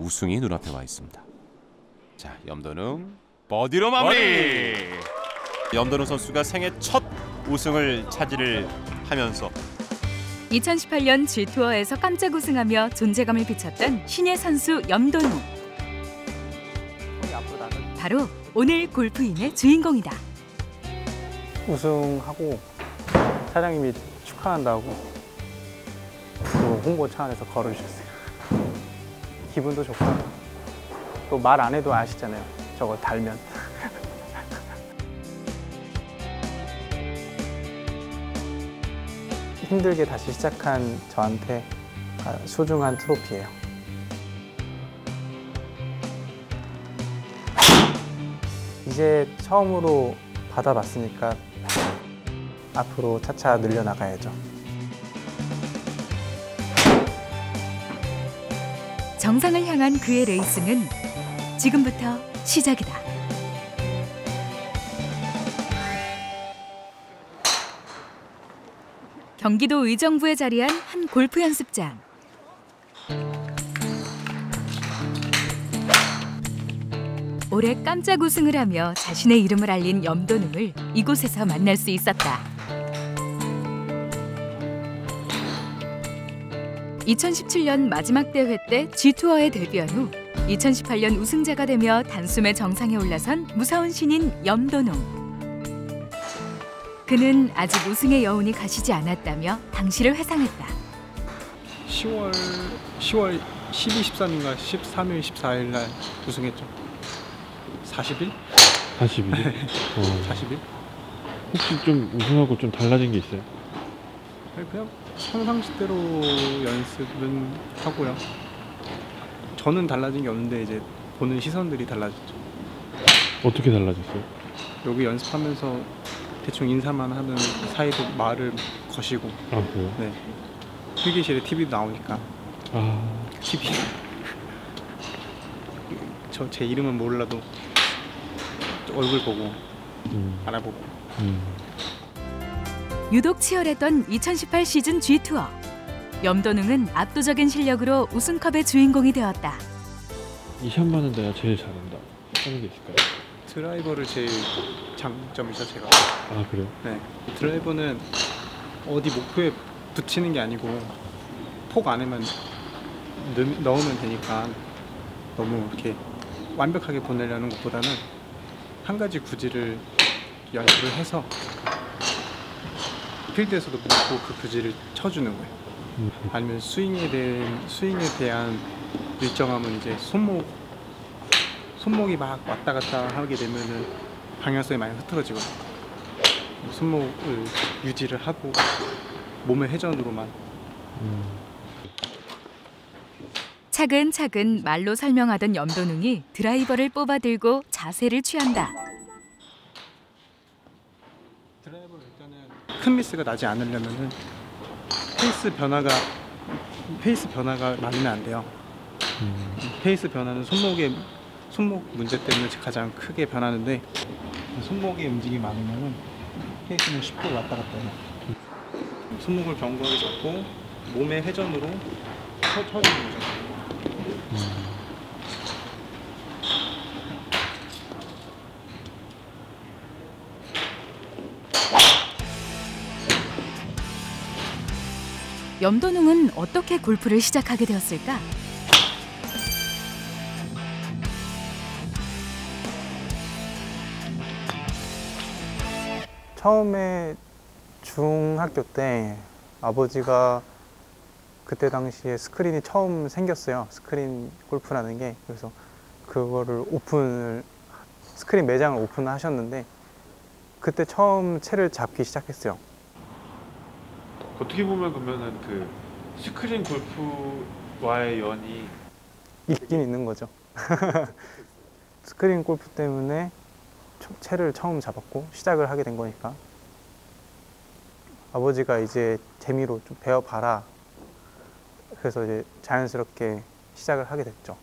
우승이 눈앞에 와 있습니다. 자, 염도능 버디로 마무리! 염도능 선수가 생애 첫 우승을 차지를 하면서 2018년 G투어에서 깜짝 우승하며 존재감을 비췄던 신예 선수 염도능. 바로 오늘 골프인의 주인공이다. 우승하고 사장님이 축하한다고 또 홍보차 안에서 걸어주셨어요. 기분도 좋고 또 말 안 해도 아시잖아요. 저거 달면. 힘들게 다시 시작한 저한테 소중한 트로피예요. 이제 처음으로 받아봤으니까 앞으로 차차 늘려나가야죠. 정상을 향한 그의 레이스는 지금부터 시작이다. 경기도 의정부에 자리한 한 골프 연습장. 올해 깜짝 우승을 하며 자신의 이름을 알린 염도능을 이곳에서 만날 수 있었다. 2017년 마지막 대회 때 G투어에 데뷔한 후 2018년 우승자가 되며 단숨에 정상에 올라선 무서운 신인 염도능. 그는 아직 우승의 여운이 가시지 않았다며 당시를 회상했다. 10월 12, 13인가 13일, 14일 날 우승했죠. 40일? 40일? 40일? 혹시 좀 우승하고 좀 달라진 게 있어요? 그냥 평상시대로 연습은 하고요. 저는 달라진 게 없는데 이제 보는 시선들이 달라졌죠. 어떻게 달라졌어요? 여기 연습하면서 대충 인사만 하는 사이도 말을 거시고. 아, 그래요? 네. 필기실에 TV도 나오니까. 아. TV. 제 이름은 몰라도 얼굴 보고 알아보고. 유독 치열했던 2018 시즌 G투어. 염도능은 압도적인 실력으로 우승컵의 주인공이 되었다. 이 샷만은 내가 제일 잘한다 하는 게 있을까요? 드라이버를 제일 장점이죠, 제가. 아, 그래요? 네. 드라이버는 어디 목표에 붙이는 게 아니고 폭 안에만 넣으면 되니까 너무 이렇게 완벽하게 보내려는 것보다는 한 가지 구질을 연습을 해서 필드에서도 묻고 그 구질을 쳐주는 거예요. 아니면 스윙에 대한 일정함은 이제 손목이 막 왔다 갔다 하게 되면은 방향성이 많이 흐트러지거든요. 손목을 유지를 하고 몸의 회전으로만. 차근차근 말로 설명하던 염도능이 드라이버를 뽑아들고 자세를 취한다. 드라이버를 일단은 큰 미스가 나지 않으려면은 페이스 변화가 많으면 안 돼요. 페이스 변화는 손목 문제 때문에 가장 크게 변하는데 손목의 움직임이 많으면은 페이스는 쉽게 왔다 갔다 해요. 손목을 견고하게 잡고 몸의 회전으로 쳐주는 거죠. 염도능은 어떻게 골프를 시작하게 되었을까? 처음에 중학교 때 아버지가 그때 당시에 스크린이 처음 생겼어요. 스크린 골프라는 게. 그래서 그거를 스크린 매장을 오픈하셨는데 그때 처음 채를 잡기 시작했어요. 어떻게 보면 그러면은 그 스크린 골프와의 연이 있긴 있는 거죠. 스크린 골프 때문에 채를 처음 잡았고 시작을 하게 된 거니까 아버지가 이제 재미로 좀 배워봐라. 그래서 이제 자연스럽게 시작을 하게 됐죠.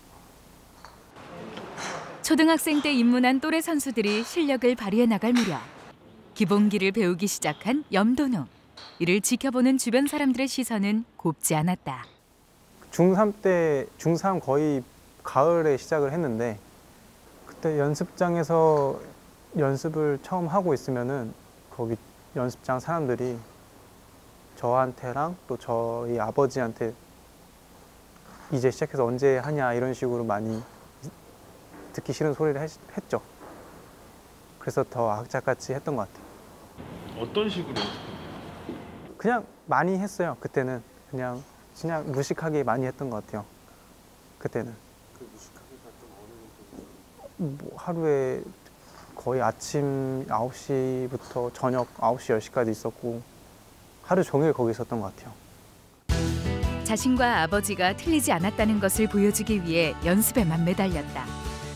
초등학생 때 입문한 또래 선수들이 실력을 발휘해 나갈 무렵 기본기를 배우기 시작한 염도능. 이를 지켜보는 주변 사람들의 시선은 곱지 않았다. 중3 거의 가을에 시작을 했는데 그때 연습장에서 연습을 처음 하고 있으면은 거기 연습장 사람들이 저한테랑 또 저희 아버지한테 이제 시작해서 언제 하냐 이런 식으로 많이 듣기 싫은 소리를 했죠. 그래서 더 악착같이 했던 것 같아요. 어떤 식으로 연습했나요? 그냥 많이 했어요. 그때는 그냥 무식하게 많이 했던 것 같아요. 그때는. 뭐 하루에 거의 아침 9시부터 저녁 9시, 10시까지 있었고 하루 종일 거기 있었던 것 같아요. 자신과 아버지가 틀리지 않았다는 것을 보여주기 위해 연습에만 매달렸다.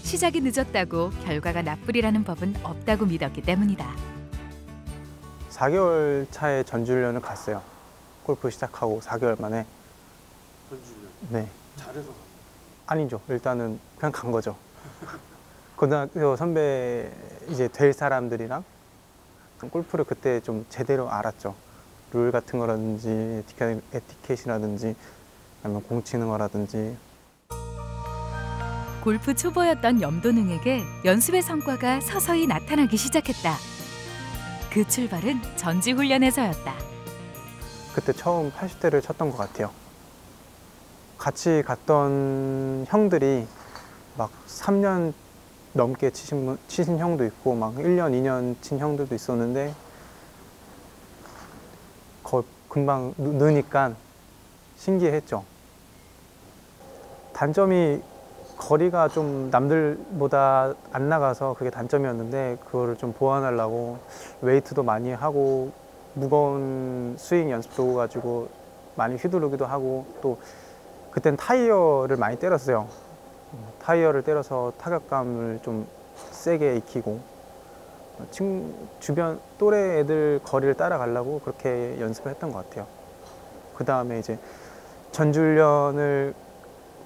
시작이 늦었다고 결과가 나쁘리라는 법은 없다고 믿었기 때문이다. 4개월 차에 전주훈련을 갔어요. 골프 시작하고 4개월 만에. 전주훈련? 네. 잘해서 아니죠. 일단은 그냥 간 거죠. 고등학교 선배 이제 될 사람들이랑 골프를 그때 좀 제대로 알았죠. 룰 같은 거라든지 에티켓이라든지 아니면 공 치는 거라든지. 골프 초보였던 염도능에게 연습의 성과가 서서히 나타나기 시작했다. 그 출발은 전지훈련에서였다. 그때 처음 80대를 쳤던 것 같아요. 같이 갔던 형들이 막 3년 넘게 치신 형도 있고 막 1년, 2년 친 형들도 있었는데 금방 느니까 신기했죠. 단점이 거리가 좀 남들보다 안 나가서 그게 단점이었는데 그거를 좀 보완하려고 웨이트도 많이 하고 무거운 스윙 연습도 가지고 많이 휘두르기도 하고 또 그땐 타이어를 많이 때렸어요. 타이어를 때려서 타격감을 좀 세게 익히고 주변 또래 애들 거리를 따라가려고 그렇게 연습을 했던 것 같아요. 그 다음에 이제 전주훈련을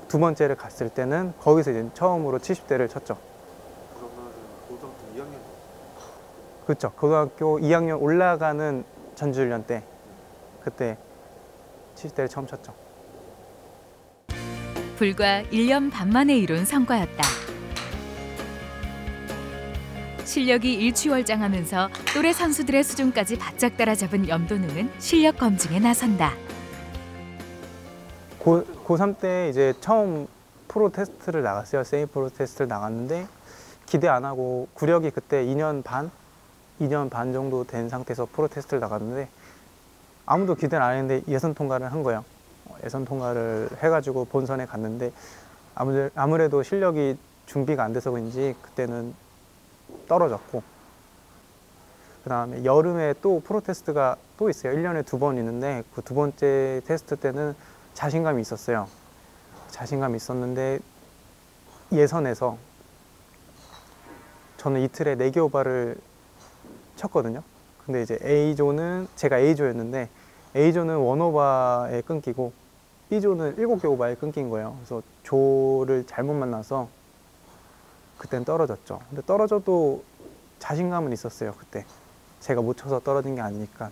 2번째를 갔을 때는 거기서 이제 처음으로 70대를 쳤죠. 그러면 고등학교 2학년? 그렇죠. 고등학교 2학년 올라가는 전주훈련 때 그때 70대를 처음 쳤죠. 불과 1년 반 만에 이룬 성과였다. 실력이 일취월장하면서 또래 선수들의 수준까지 바짝 따라잡은 염도능은 실력 검증에 나선다. 고3 때 이제 처음 프로 테스트를 나갔어요. 세미 프로 테스트를 나갔는데 기대 안 하고 구력이 그때 2년 반 정도 된 상태에서 프로 테스트를 나갔는데 아무도 기대를 안 했는데 예선 통과를 한 거예요. 예선 통과를 해가지고 본선에 갔는데 아무래도 실력이 준비가 안 돼서 그런지 그때는 떨어졌고 그 다음에 여름에 또 프로 테스트가 또 있어요. 1년에 2번 있는데 그 2번째 테스트 때는 자신감이 있었어요. 자신감이 있었는데 예선에서 저는 이틀에 4개 오바를 쳤거든요. 근데 이제 A조는 제가 A조였는데 A조는 1오바에 끊기고 B조는 7개 오바에 끊긴 거예요. 그래서 조를 잘못 만나서 그땐 떨어졌죠. 근데 떨어져도 자신감은 있었어요. 그때 제가 못 쳐서 떨어진 게 아니니까.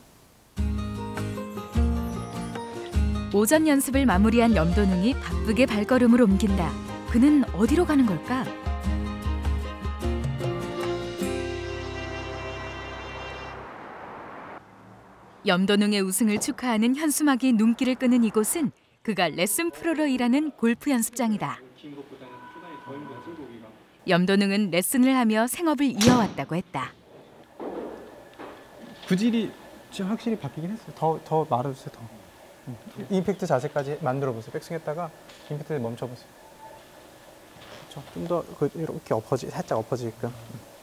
오전 연습을 마무리한 염도능이 바쁘게 발걸음을 옮긴다. 그는 어디로 가는 걸까? 염도능의 우승을 축하하는 현수막이 눈길을 끄는 이곳은 그가 레슨 프로로 일하는 골프 연습장이다. 염도능은 레슨을 하며 생업을 이어왔다고 했다. 구질이 지금 확실히 바뀌긴 했어요. 더 말아주세요. 더. 임팩트 자세까지 만들어 보세요. 백스윙했다가 임팩트를 멈춰보세요. 그렇죠. 좀 더 이렇게 살짝 엎어지게끔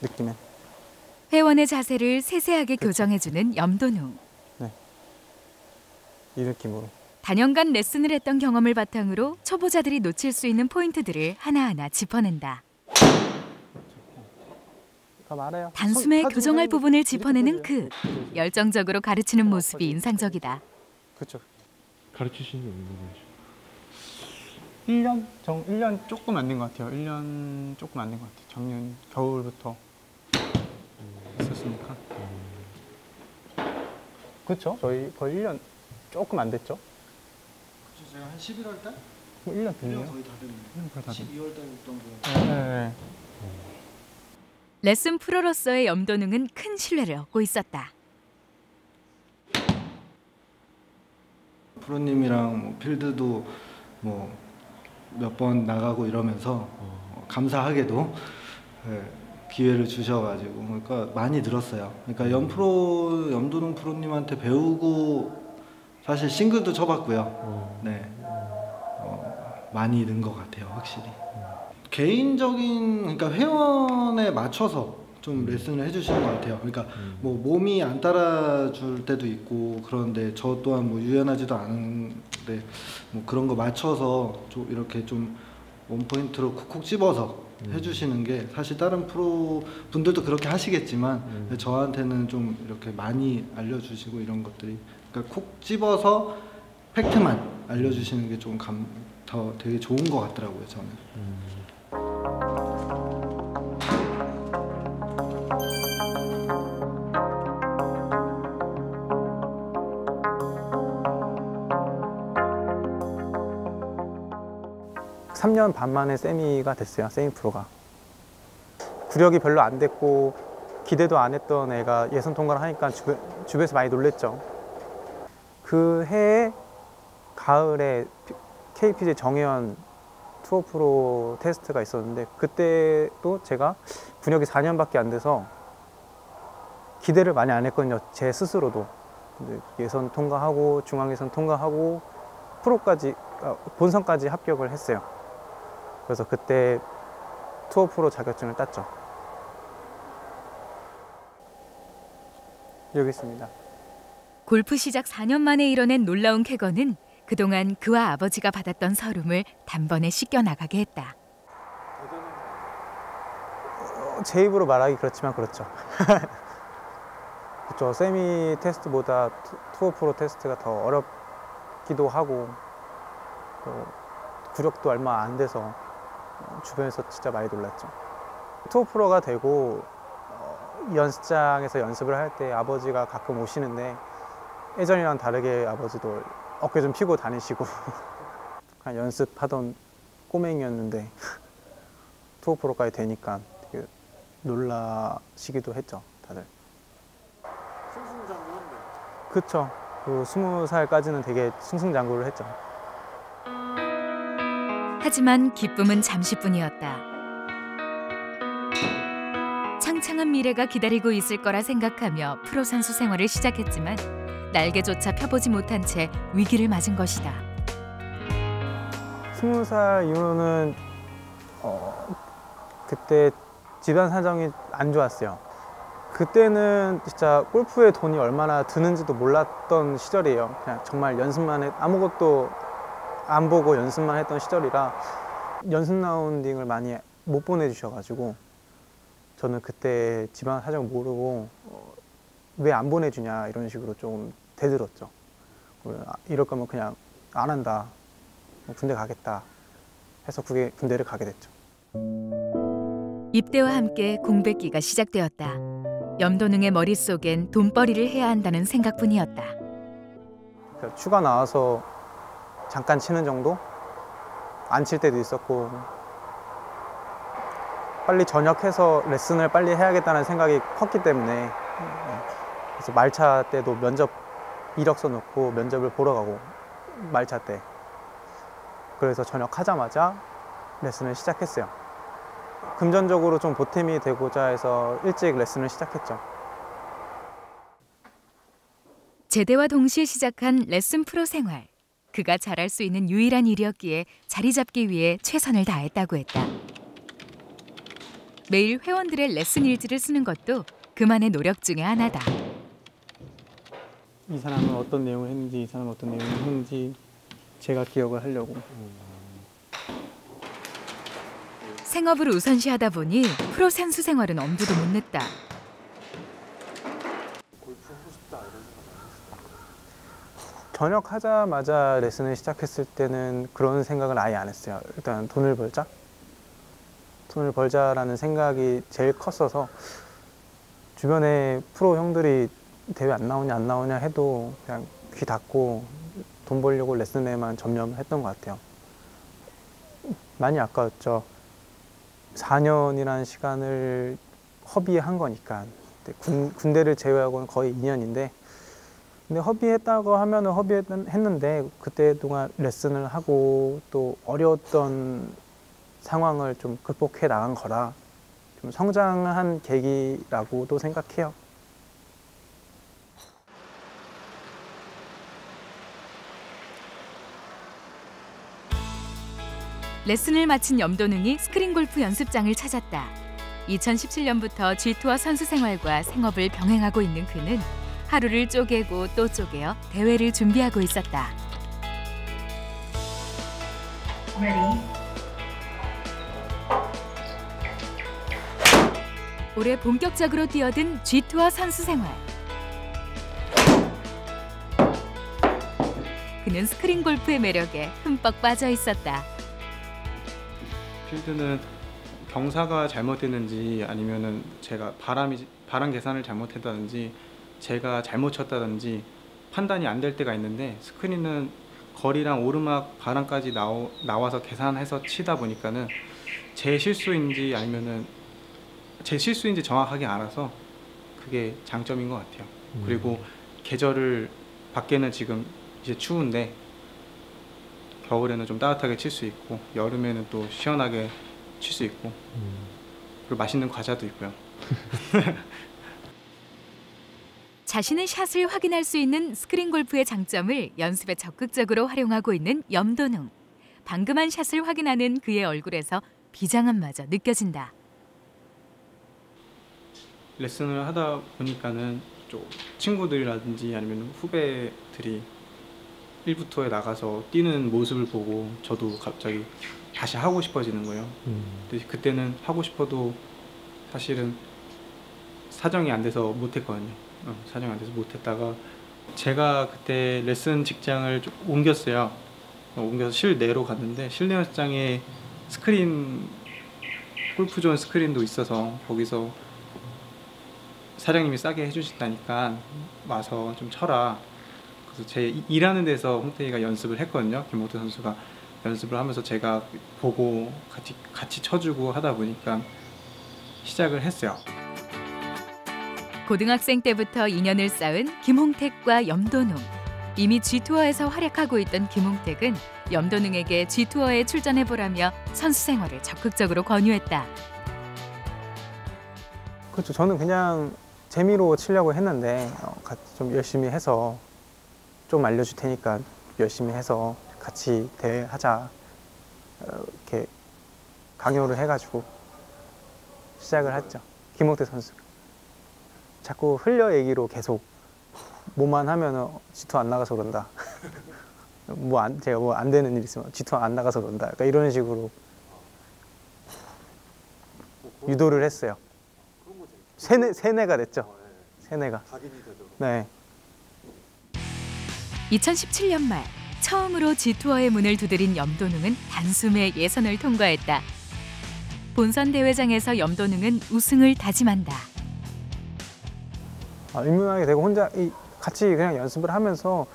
느낌에. 회원의 자세를 세세하게 교정해주는 염도능. 네. 이 느낌으로. 단연간 레슨을 했던 경험을 바탕으로 초보자들이 놓칠 수 있는 포인트들을 하나하나 짚어낸다. 더 말아요. 단숨에 교정할 부분을 짚어내는 그 열정적으로 가르치는 모습이 인상적이다. 그렇죠. 가르치시는 게 있는 거죠? 1년 조금 안 된 것 같아요. 1년 조금 안 된 것 같아요. 작년 겨울부터 있었으니까. 그렇죠. 저희 거의 1년 조금 안 됐죠. 그쵸, 제가 한 11월 달? 1년 됐네요. 거의 다 됐네요. 1년 거의 다 됐네요. 12월 달부터 네. 레슨 프로로서의 염도능은 큰 신뢰를 얻고 있었다. 프로님이랑 뭐 필드도 뭐 몇 번 나가고 이러면서 감사하게도 예, 기회를 주셔가지고 그러니까 많이 늘었어요. 그러니까 염도능 프로님한테 배우고 사실 싱글도 쳐봤고요. 네, 많이 는 것 같아요, 확실히. 개인적인 그러니까 회원에 맞춰서 좀 레슨을 해주시는 것 같아요. 그러니까 뭐 몸이 안 따라줄 때도 있고 그런데 저 또한 뭐 유연하지도 않은데 뭐 그런 거 맞춰서 좀 이렇게 좀 원포인트로 콕콕 집어서 해주시는 게 사실 다른 프로 분들도 그렇게 하시겠지만 저한테는 좀 이렇게 많이 알려주시고 이런 것들이 그러니까 콕 집어서 팩트만 알려주시는 게 좀 더 되게 좋은 것 같더라고요, 저는. 3년 반 만에 세미가 됐어요. 세미 프로가. 구력이 별로 안 됐고 기대도 안 했던 애가 예선 통과를 하니까 주변에서 많이 놀랬죠. 그 해에 가을에 KPG 정혜연 투어 프로 테스트가 있었는데 그때도 제가 구력이 4년밖에 안 돼서 기대를 많이 안 했거든요. 제 스스로도. 근데 예선 통과하고 중앙예선 통과하고 프로까지 본선까지 합격을 했어요. 그래서 그때 투어 프로 자격증을 땄죠. 여기 있습니다. 골프 시작 4년 만에 이뤄낸 놀라운 쾌거는 그동안 그와 아버지가 받았던 서름을 단번에 씻겨나가게 했다. 제 입으로 말하기 그렇지만 그렇죠. 그렇죠. 세미 테스트보다 투어 프로 테스트가 더 어렵기도 하고 또 구력도 얼마 안 돼서 주변에서 진짜 많이 놀랐죠. 투어 프로가 되고 연습장에서 연습을 할 때 아버지가 가끔 오시는데 예전이랑 다르게 아버지도 어깨 좀 피고 다니시고 그냥 연습하던 꼬맹이였는데 투어 프로까지 되니까 되게 놀라시기도 했죠, 다들. 승승장구했네. 그쵸. 그 20살까지는 되게 승승장구를 했죠. 하지만 기쁨은 잠시뿐이었다. 창창한 미래가 기다리고 있을 거라 생각하며 프로 선수 생활을 시작했지만 날개조차 펴보지 못한 채 위기를 맞은 것이다. 20살 이후로는 그때 집안 사정이 안 좋았어요. 그때는 진짜 골프에 돈이 얼마나 드는지도 몰랐던 시절이에요. 그냥 정말 연습만 아무것도 안 보고 연습만 했던 시절이라 연습 라운딩을 많이 못 보내주셔가지고 저는 그때 집안 사정 모르고 왜 안 보내주냐 이런 식으로 좀 대들었죠. 이럴 거면 그냥 안 한다, 군대 가겠다 해서 군대를 가게 됐죠. 입대와 함께 공백기가 시작되었다. 염도능의 머릿속엔 돈벌이를 해야 한다는 생각뿐이었다. 휴가 나와서 잠깐 치는 정도? 안 칠 때도 있었고 빨리 전역해서 레슨을 빨리 해야겠다는 생각이 컸기 때문에 그래서 말차 때도 면접 이력서 넣고 면접을 보러 가고 말차 때 그래서 전역하자마자 레슨을 시작했어요. 금전적으로 좀 보탬이 되고자 해서 일찍 레슨을 시작했죠. 제대와 동시에 시작한 레슨 프로 생활. 그가 잘할 수 있는 유일한 일이었기에 자리 잡기 위해 최선을 다했다고 했다. 매일 회원들의 레슨 일지를 쓰는 것도 그만의 노력 중에 하나다. 이 사람은 어떤 내용을 했는지 이 사람은 어떤 내용을 했는지 제가 기억을 하려고. 생업을 우선시하다 보니 프로 선수 생활은 엄두도 못 냈다. 골프 하고 싶다 이런 생각 안 했어. 전역하자마자 레슨을 시작했을 때는 그런 생각을 아예 안 했어요. 일단 돈을 벌자. 돈을 벌자라는 생각이 제일 컸어서 주변에 프로 형들이 대회 안 나오냐 해도 그냥 귀 닫고 돈 벌려고 레슨에만 전념했던 것 같아요. 많이 아까웠죠. 4년이라는 시간을 허비한 거니까. 군대를 제외하고는 거의 2년인데, 근데 허비했다고 하면은 허비했는데 그때 동안 레슨을 하고 또 어려웠던 상황을 좀 극복해 나간 거라 좀 성장한 계기라고도 생각해요. 레슨을 마친 염도능이 스크린 골프 연습장을 찾았다. 2017년부터 G투어 선수 생활과 생업을 병행하고 있는 그는 하루를 쪼개고 또 쪼개어 대회를 준비하고 있었다. 올해 본격적으로 뛰어든 G투어 선수 생활. 그는 스크린 골프의 매력에 흠뻑 빠져 있었다. 필드는 경사가 잘못됐는지 아니면은 제가 바람 계산을 잘못했다든지 제가 잘못 쳤다든지 판단이 안 될 때가 있는데, 스크린은 거리랑 오르막 바람까지 나와서 계산해서 치다 보니까는 제 실수인지 아니면은 제 실수인지 정확하게 알아서 그게 장점인 것 같아요. 그리고 계절을 밖에는 지금 이제 추운데 겨울에는 좀 따뜻하게 칠 수 있고 여름에는 또 시원하게 칠 수 있고 그리고 맛있는 과자도 있고요. 자신의 샷을 확인할 수 있는 스크린 골프의 장점을 연습에 적극적으로 활용하고 있는 염도능. 방금 한 샷을 확인하는 그의 얼굴에서 비장함마저 느껴진다. 레슨을 하다 보니까는 좀 친구들이라든지 아니면 후배들이 1부터에 나가서 뛰는 모습을 보고 저도 갑자기 다시 하고 싶어지는 거예요. 근데 그때는 하고 싶어도 사실은 사정이 안 돼서 못했거든요. 사정이 안 돼서 못했다가 제가 그때 레슨 직장을 좀 옮겼어요. 옮겨서 실내로 갔는데 실내 연습장에 스크린 골프존 스크린도 있어서 거기서 사장님이 싸게 해주신다니까 와서 좀 쳐라. 그래서 제 일하는 데서 홍태희가 연습을 했거든요. 김홍태 선수가 연습을 하면서 제가 보고 같이 쳐주고 하다 보니까 시작을 했어요. 고등학생 때부터 인연을 쌓은 김홍택과 염도능. 이미 G투어에서 활약하고 있던 김홍택은 염도능에게 G투어에 출전해보라며 선수 생활을 적극적으로 권유했다. 그렇죠. 저는 그냥 재미로 치려고 했는데 좀 열심히 해서 좀 알려줄 테니까 열심히 해서 같이 대회하자 이렇게 강요를 해가지고 시작을 했죠. 김홍태 선수 자꾸 흘려 얘기로 계속 뭐만 하면 G투어 안 나가서 그런다. 제가 뭐 안 되는 일 있으면 G투어 안 나가서 그런다. 그러니까 이런 식으로 유도를 했어요. 세뇌가 됐죠. 세뇌가. 네. 2017년 말 처음으로 G투어의 문을 두드린 염도능은 단숨에 예선을 통과했다. 본선 대회장에서 염도능은 우승을 다짐한다. 입문하게 되고 혼자 같이 그냥 연습을 하면서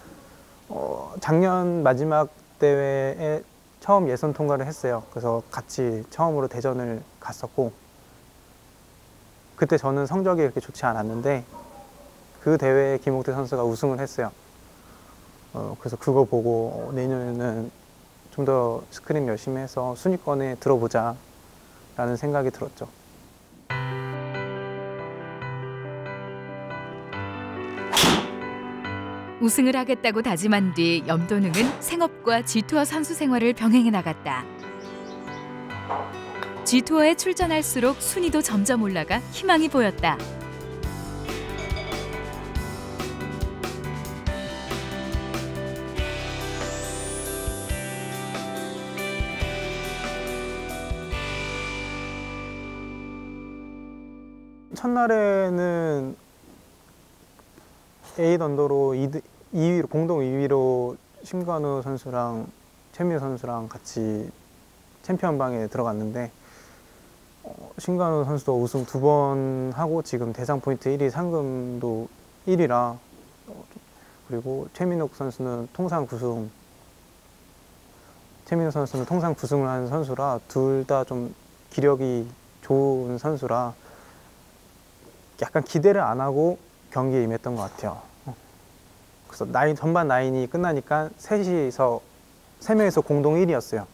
작년 마지막 대회에 처음 예선 통과를 했어요. 그래서 같이 처음으로 대전을 갔었고 그때 저는 성적이 그렇게 좋지 않았는데 그 대회에 김홍태 선수가 우승을 했어요. 그래서 그거 보고 내년에는 좀 더 스크린 열심히 해서 순위권에 들어보자 라는 생각이 들었죠. 우승을 하겠다고 다짐한 뒤 염도능은 생업과 G투어 선수 생활을 병행해 나갔다. G투어에 출전할수록 순위도 점점 올라가 희망이 보였다. 첫날에는 8 언더로 2위로, 공동 2위로 심관우 선수랑 최민우 선수랑 같이 챔피언방에 들어갔는데 심관우 선수도 우승 2번 하고 지금 대상 포인트 1위, 상금도 1위라 그리고 최민욱 선수는 통상 9승 최민우 선수는 통상 9승을 하는 선수라 둘 다 좀 기력이 좋은 선수라 약간 기대를 안 하고 경기에 임했던 것 같아요. 그래서 전반 라인이 끝나니까 세 명이서 공동 1위였어요.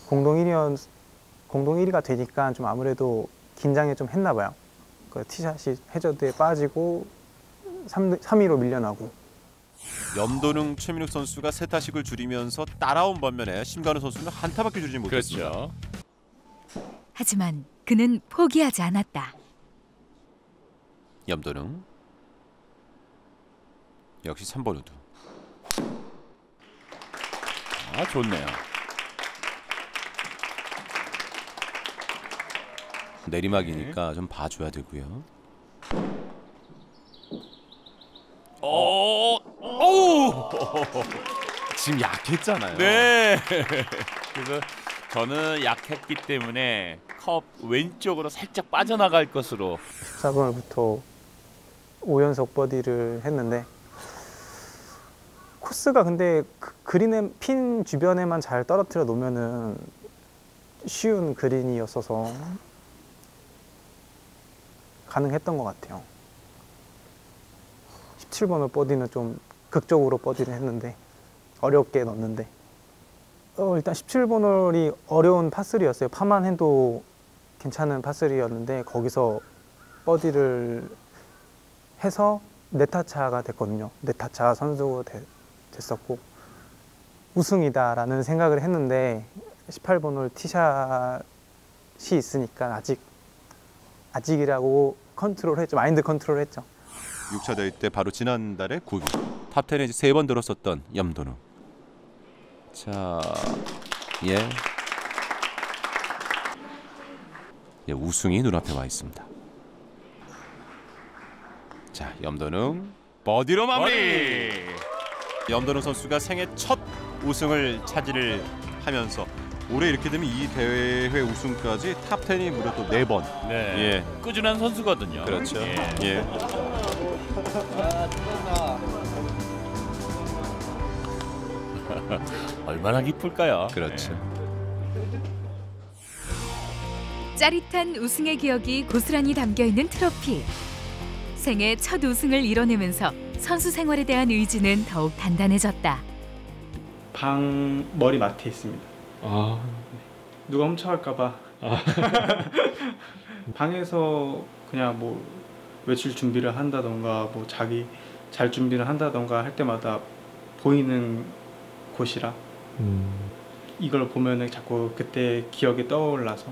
공동 1위가 되니까 좀 아무래도 긴장이 좀 했나 봐요. 그 티샷이 해저드에 빠지고 3위로 밀려나고. 염도능 최민욱 선수가 세 타씩을 줄이면서 따라온 반면에 심관우 선수는 한 타밖에 줄이지 못했습니다. 그렇죠. 하지만 그는 포기하지 않았다. 염도능 역시 3번 우드. 아, 좋네요. 내리막이니까 좀 봐줘야 되고요. 오! 지금 약했잖아요. 네. 그래서 저는 약했기 때문에 컵 왼쪽으로 살짝 빠져나갈 것으로. 14번부터 5연속 버디를 했는데 코스가 근데 그린의 핀 주변에만 잘 떨어뜨려 놓으면은 쉬운 그린이었어서 가능했던 것 같아요. 17번을 버디는 좀 극적으로 버디를 했는데 어렵게 넣었는데 일단 17번 홀이 어려운 파3였어요. 파만 해도 괜찮은 파3였는데 거기서 버디를 해서 네타차가 됐거든요. 네타차 선수가 됐었고 우승이다라는 생각을 했는데 18번 홀 티샷이 있으니까 아직이라고 컨트롤했죠. 마인드 컨트롤했죠. 6차 대회 때 바로 지난달에 9위. 탑10에 3번 들었었던 염도능. 자, 우승이 눈앞에 와 있습니다. 자, 염도능 버디로 마무리. 염도능 선수가 생애 첫 우승을 차지를 하면서 올해 이렇게 되면 이 대회 우승까지 탑10이 무려 또 4번. 네. 꾸준한 선수거든요. 그렇죠. 예. 얼마나 기쁠까요? 그렇죠. 짜릿한 우승의 기억이 고스란히 담겨있는 트로피. 생애 첫 우승을 이뤄내면서 선수 생활에 대한 의지는 더욱 단단해졌다. 방 머리 맡에 있습니다. 아, 누가 훔쳐갈까봐. 방에서 그냥 뭐 외출 준비를 한다던가 뭐 자기 잘 준비를 한다던가 할 때마다 보이는 곳이라 이걸 보면은 자꾸 그때 기억이 떠올라서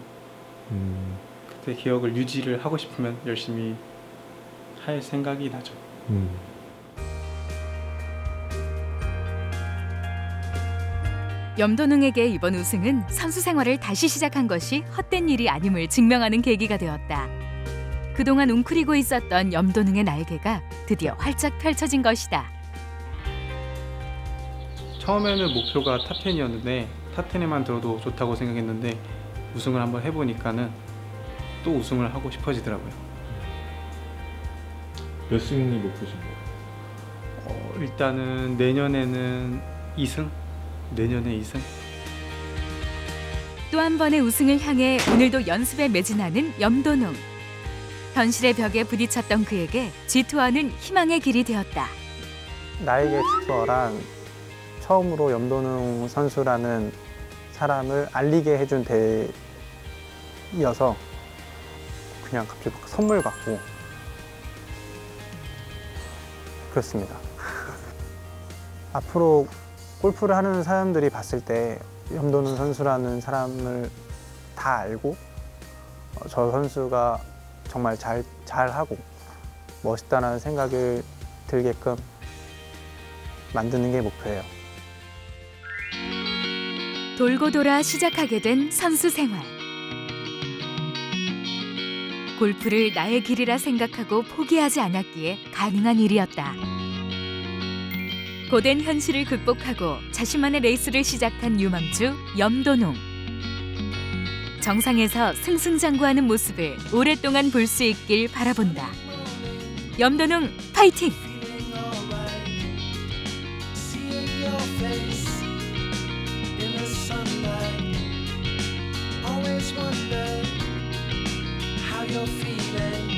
그때 기억을 유지를 하고 싶으면 열심히 할 생각이 나죠. 염도능에게 이번 우승은 선수 생활을 다시 시작한 것이 헛된 일이 아님을 증명하는 계기가 되었다. 그동안 웅크리고 있었던 염도능의 날개가 드디어 활짝 펼쳐진 것이다. 처음에는 목표가 탑10이었는데 탑10에만 들어도 좋다고 생각했는데 우승을 한번 해보니까는 또 우승을 하고 싶어지더라고요. 몇 승이 목표신 거예요? 일단은 내년에는 2승? 내년에 2승? 또 한 번의 우승을 향해 오늘도 연습에 매진하는 염도능. 현실의 벽에 부딪혔던 그에게 G2어는 희망의 길이 되었다. 나에게 G2어란 처음으로 염도능 선수라는 사람을 알리게 해준 대회여서 그냥 갑자기 막 선물 같고 그렇습니다. 앞으로 골프를 하는 사람들이 봤을 때 염도능 선수라는 사람을 다 알고 저 선수가 정말 잘하고 멋있다는 생각을 들게끔 만드는 게 목표예요. 돌고 돌아 시작하게 된 선수 생활. 골프를 나의 길이라 생각하고 포기하지 않았기에 가능한 일이었다. 고된 현실을 극복하고 자신만의 레이스를 시작한 유망주 염도능. 정상에서 승승장구하는 모습을 오랫동안 볼 수 있길 바라본다. 염도능 파이팅! always wonder how you're feeling.